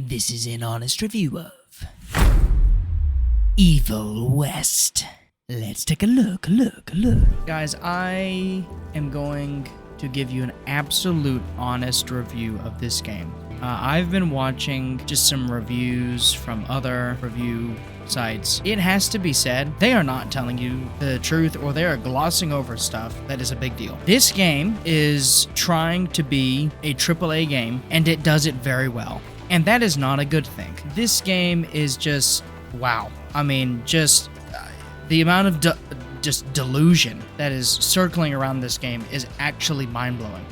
This is an honest review of Evil West. Let's take a look. Guys, I am going to give you an absolute honest review of this game. I've been watching just some reviews from other review sites. It has to be said, they are not telling you the truth, or they are glossing over stuff that is a big deal. This game is trying to be a AAA game, and it does it very well. And that is not a good thing. This game is just, wow. I mean, just the amount of just delusion that is circling around this game is actually mind-blowing.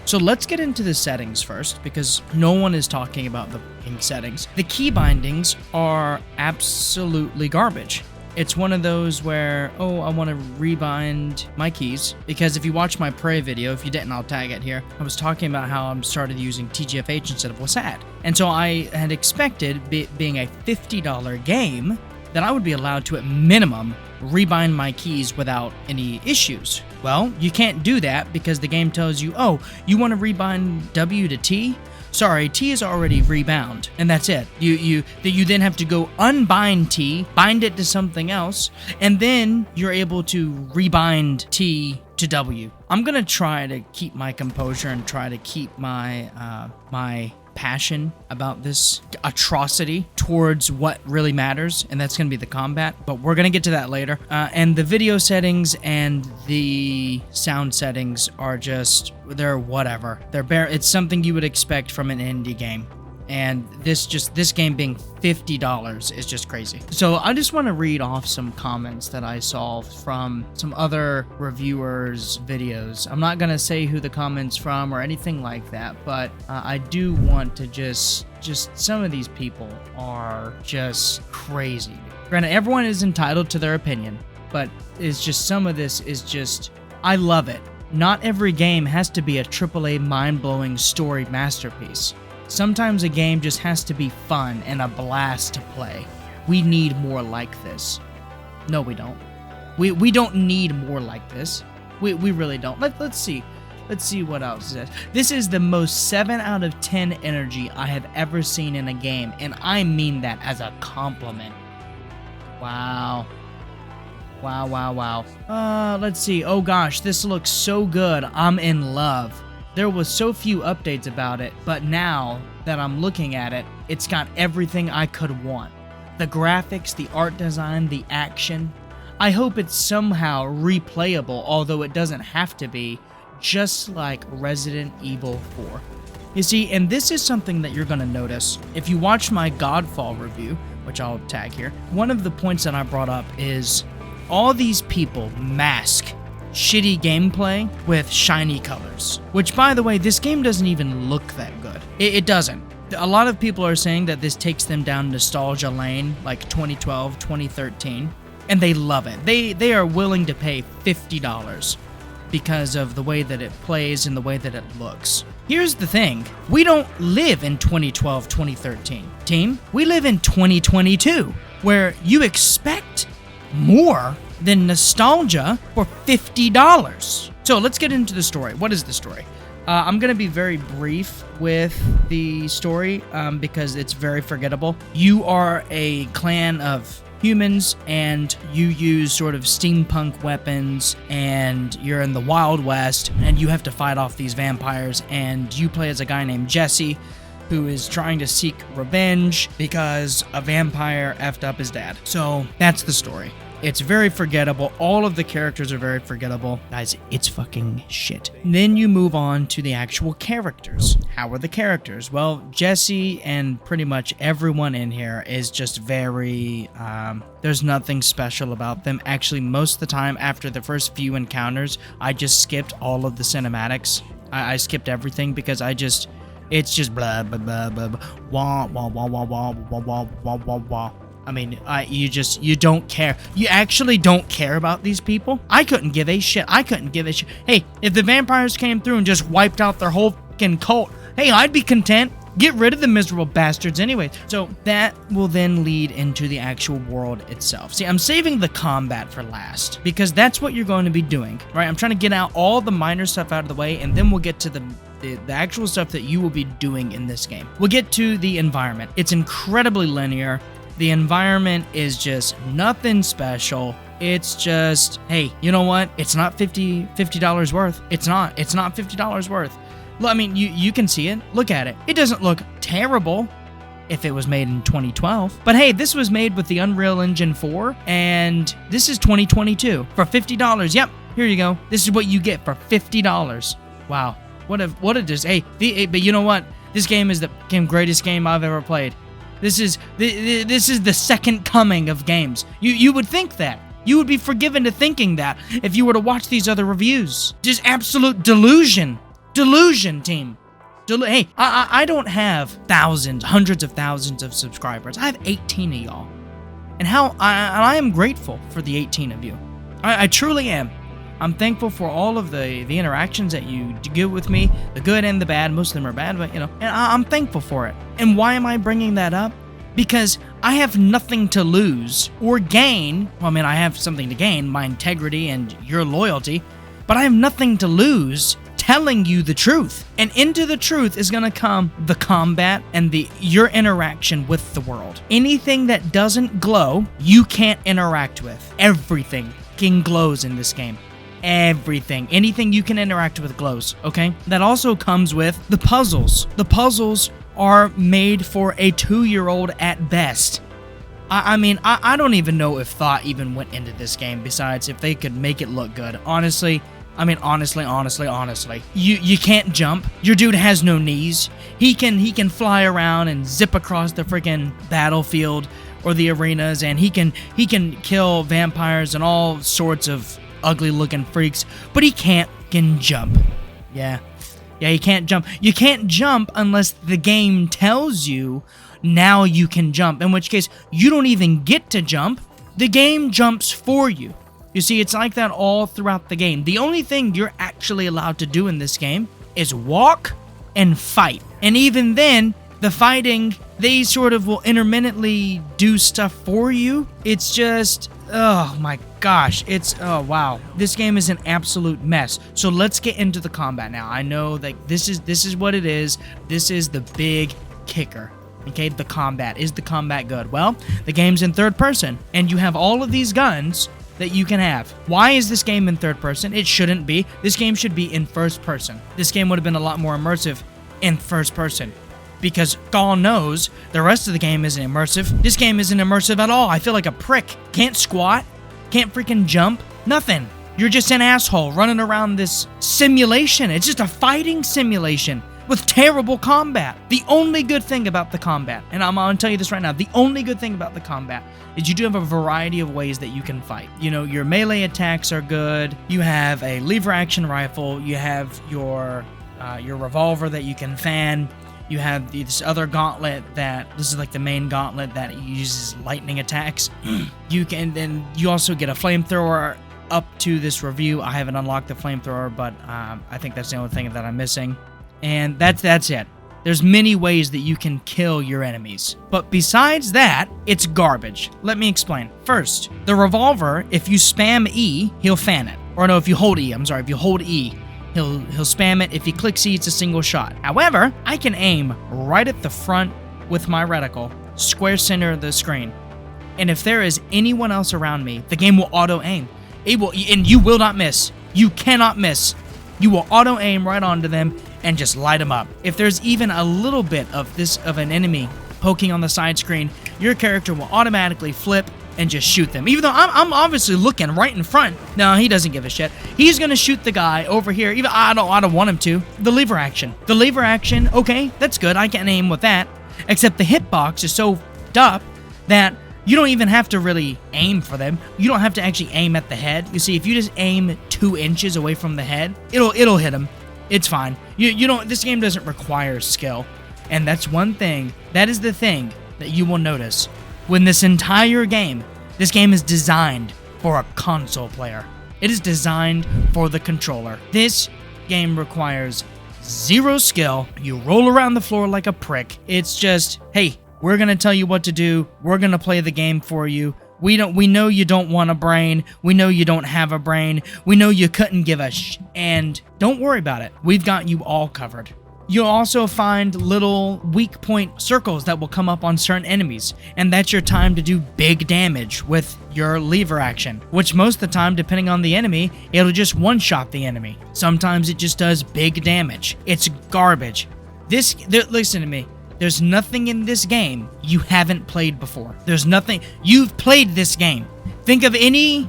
So let's get into the settings first, because no one is talking about the settings. The key bindings are absolutely garbage. It's one of those where, oh, I want to rebind my keys, because if you watch my Prey video, if you didn't, I'll tag it here, I was talking about how I started using TGFH instead of WASD. And so I had expected, being a $50 game, that I would be allowed to, at minimum, rebind my keys without any issues. Well, you can't do that because the game tells you, oh, you want to rebind W to T? Sorry, T is already rebound, and that's it. You then have to go unbind T, bind it to something else, and then you're able to rebind T to W. I'm gonna try to keep my composure and try to keep my my passion about this atrocity towards what really matters, and that's going to be the combat, but we're going to get to that later. And the video settings and the sound settings are just, they're whatever. They're bare. It's something you would expect from an indie game. And this game being $50 is just crazy. So I just want to read off some comments that I saw from some other reviewers' videos. I'm not going to say who the comments from or anything like that, but I do want to just some of these people are just crazy. Granted, everyone is entitled to their opinion, but it's just, some of this is just, I love it. Not every game has to be a AAA mind-blowing story masterpiece. Sometimes a game just has to be fun and a blast to play. We need more like this. No, we don't. We don't need more like this. We really don't. Let's see. Let's see what else it says. This is the most 7 out of 10 energy I have ever seen in a game, and I mean that as a compliment. Wow. Wow. Let's see. Oh gosh, this looks so good. I'm in love. There was so few updates about it, but now that I'm looking at it, it's got everything I could want. The graphics, the art design, the action. I hope it's somehow replayable, although it doesn't have to be, just like Resident Evil 4. You see, and this is something that you're going to notice. If you watch my Godfall review, which I'll tag here, one of the points that I brought up is all these people mask shitty gameplay with shiny colors. Which, by the way, this game doesn't even look that good. It doesn't. A lot of people are saying that this takes them down nostalgia lane, like 2012, 2013, and they love it. They are willing to pay $50 because of the way that it plays and the way that it looks. Here's the thing. We don't live in 2012, 2013, team. We live in 2022, where you expect more than nostalgia for $50. So let's get into the story. What is the story? I'm going to be very brief with the story because it's very forgettable. You are a clan of humans, and you use sort of steampunk weapons, and you're in the Wild West, and you have to fight off these vampires, and you play as a guy named Jesse, who is trying to seek revenge because a vampire effed up his dad. So that's the story. It's very forgettable. All of the characters are very forgettable. Guys, it's fucking shit. Then you move on to the actual characters. How are the characters? Well, Jesse and pretty much everyone in here is just very, there's nothing special about them. Actually, most of the time after the first few encounters, I just skipped all of the cinematics. I skipped everything because it's just blah, blah, blah, blah, blah, wah, wah, wah, wah, wah, wah, wah, wah, wah, wah. I mean, you don't care. You actually don't care about these people? I couldn't give a shit. Hey, if the vampires came through and just wiped out their whole fucking cult, hey, I'd be content. Get rid of the miserable bastards anyway. So that will then lead into the actual world itself. See, I'm saving the combat for last because that's what you're going to be doing, right? I'm trying to get out all the minor stuff out of the way, and then we'll get to the the actual stuff that you will be doing in this game. We'll get to the environment. It's incredibly linear. The environment is just nothing special. It's just, hey, you know what? It's not $50 worth. It's not $50 worth. I mean, you can see it. Look at it. It doesn't look terrible if it was made in 2012. But hey, this was made with the Unreal Engine 4, and this is 2022 for $50. Yep, here you go. This is what you get for $50. Wow, what a hey, but you know what? This game is the greatest game I've ever played. This is the second coming of games. You would think that. You would be forgiven to thinking that if you were to watch these other reviews. Just absolute delusion. Delusion, team. Hey, I don't have thousands, hundreds of thousands of subscribers. I have 18 of y'all. And I am grateful for the 18 of you. I truly am. I'm thankful for all of the interactions that you give with me, the good and the bad. Most of them are bad, but, you know, and I'm thankful for it. And why am I bringing that up? Because I have nothing to lose or gain. Well, I mean, I have something to gain, my integrity and your loyalty, but I have nothing to lose telling you the truth. And into the truth is going to come the combat and your interaction with the world. Anything that doesn't glow, you can't interact with. Everything glows in this game. Everything. Anything you can interact with glows, okay? That also comes with the puzzles. The puzzles are made for a 2-year-old at best. I mean, I don't even know if thought even went into this game besides if they could make it look good. Honestly, you can't jump. Your dude has no knees. He can fly around and zip across the freaking battlefield or the arenas, and he can kill vampires and all sorts of ugly looking freaks, but he can't jump. Yeah, he can't jump. You can't jump unless the game tells you now you can jump, in which case you don't even get to jump. The game jumps for you. You see, it's like that all throughout the game. The only thing you're actually allowed to do in this game is walk and fight. And even then, the fighting, they sort of will intermittently do stuff for you. It's just, oh my gosh, oh wow. This game is an absolute mess. So let's get into the combat now. I know that this is what it is. This is the big kicker. Okay, the combat. Is the combat good? Well, the game's in third person, and you have all of these guns that you can have. Why is this game in third person? It shouldn't be. This game should be in first person. This game would have been a lot more immersive in first person, because God knows the rest of the game isn't immersive. This game isn't immersive at all. I feel like a prick. Can't squat, can't freaking jump, nothing. You're just an asshole running around this simulation. It's just a fighting simulation with terrible combat. The only good thing about the combat, and I'm gonna tell you this right now, the only good thing about the combat is you do have a variety of ways that you can fight. You know, your melee attacks are good. You have a lever action rifle. You have your revolver that you can fan. You have this other gauntlet this is like the main gauntlet that uses lightning attacks. Then you also get a flamethrower. Up to this review, I haven't unlocked the flamethrower, but I think that's the only thing that I'm missing. And that's it. There's many ways that you can kill your enemies. But besides that, it's garbage. Let me explain. First, the revolver, if you spam E, he'll fan it. Or no, if you hold E, if you hold E, he'll spam it. If he clicks E, it's a single shot. However, I can aim right at the front with my reticle, square center of the screen. And if there is anyone else around me, the game will auto-aim. And you will not miss. You cannot miss. You will auto-aim right onto them and just light them up. If there's even a little bit of an enemy poking on the side screen, your character will automatically flip and just shoot them. Even though I'm obviously looking right in front. No, he doesn't give a shit. He's gonna shoot the guy over here. Even I don't want him to. The lever action, okay, that's good. I can aim with that. Except the hitbox is so f***ed up that you don't even have to really aim for them. You don't have to actually aim at the head. You see, if you just aim 2 inches away from the head, it'll hit him. It's fine. You don't. This game doesn't require skill, and that's one thing. That is the thing that you will notice when this entire game. This game is designed for a console player. It is designed for the controller. This game requires 0 skill. You roll around the floor like a prick. It's just, hey, we're gonna tell you what to do. We're gonna play the game for you. We know you don't want a brain. We know you don't have a brain. We know you couldn't give a and don't worry about it. We've got you all covered. You'll also find little weak point circles that will come up on certain enemies, and that's your time to do big damage with your lever action, which most of the time, depending on the enemy, it'll just one-shot the enemy. Sometimes it just does big damage. It's garbage. Listen to me. There's nothing in this game you haven't played before. There's nothing. You've played this game. Think of any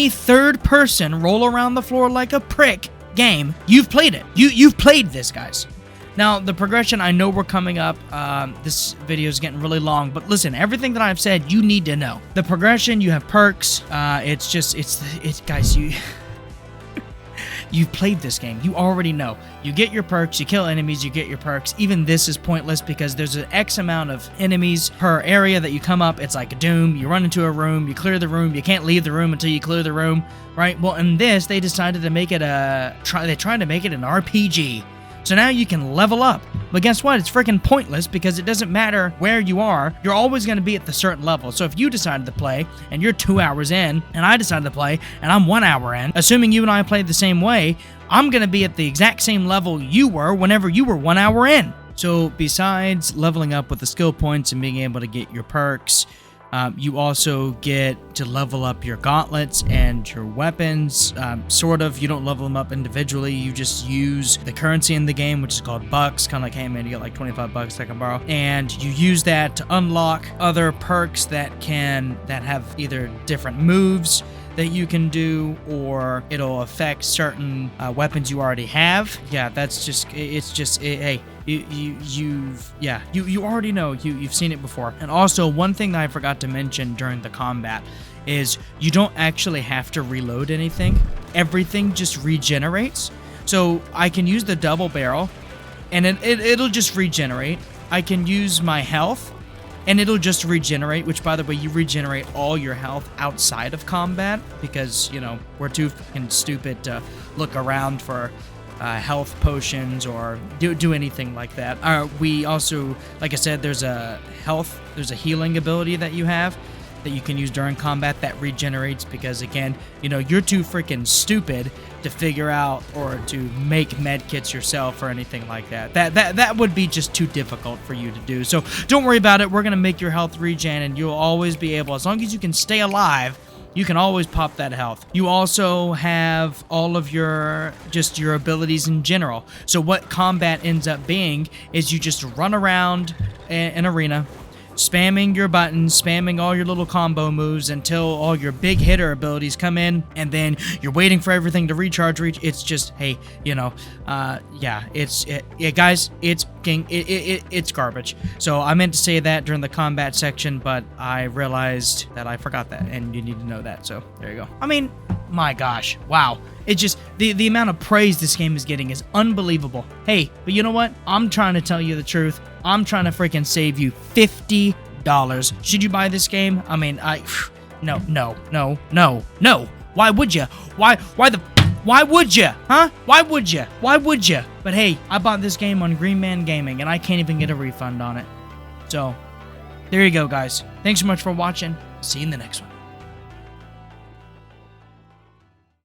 third person roll around the floor like a prick game. You've played it. You've played this, guys. Now, the progression, I know we're coming up. This video is getting really long, but listen, everything that I've said, you need to know. The progression, you have perks. Guys, you've played this game. You already know. You get your perks, you kill enemies, you get your perks. Even this is pointless because there's an X amount of enemies per area that you come up. It's like a Doom. You run into a room, you clear the room, you can't leave the room until you clear the room, right? Well, in this, they decided to make it they tried to make it an RPG. So now you can level up. But guess what? It's freaking pointless because it doesn't matter where you are. You're always going to be at the certain level. So if you decided to play and you're 2 hours in and I decided to play and I'm 1 hour in, assuming you and I played the same way, I'm going to be at the exact same level you were whenever you were 1 hour in. So besides leveling up with the skill points and being able to get your perks, you also get to level up your gauntlets and your weapons. Sort of, you don't level them up individually. You just use the currency in the game, which is called bucks. Kind of like, hey man, you get like 25 bucks I can borrow. And you use that to unlock other perks that have either different moves that you can do, or it'll affect certain weapons you already have. Yeah, hey, you already know, you've seen it before. And also, one thing that I forgot to mention during the combat is you don't actually have to reload anything. Everything just regenerates. So I can use the double barrel, and it'll just regenerate. I can use my health, and it'll just regenerate, which, by the way, you regenerate all your health outside of combat because, you know, we're too fucking stupid to look around for health potions or do anything like that. We also, like I said, there's a healing ability that you have that you can use during combat that regenerates because, again, you know, you're too freaking stupid to figure out or to make med kits yourself or anything like that. That would be just too difficult for you to do. So don't worry about it. We're going to make your health regen, and you'll always be able, as long as you can stay alive, you can always pop that health. You also have all of your abilities in general. So what combat ends up being is you just run around an arena, spamming your buttons, spamming all your little combo moves until all your big hitter abilities come in, and then you're waiting for everything to recharge. It's just, hey, you know, guys, it's garbage. So I meant to say that during the combat section, but I realized that I forgot that, and you need to know that. So there you go. I mean, my gosh, wow. It just, the amount of praise this game is getting is unbelievable. Hey, but you know what? I'm trying to tell you the truth. I'm trying to freaking save you $50. Should you buy this game? I mean, no. Why would you? Why would you? Huh? Why would you? But hey, I bought this game on Green Man Gaming, and I can't even get a refund on it. So, there you go, guys. Thanks so much for watching. See you in the next one.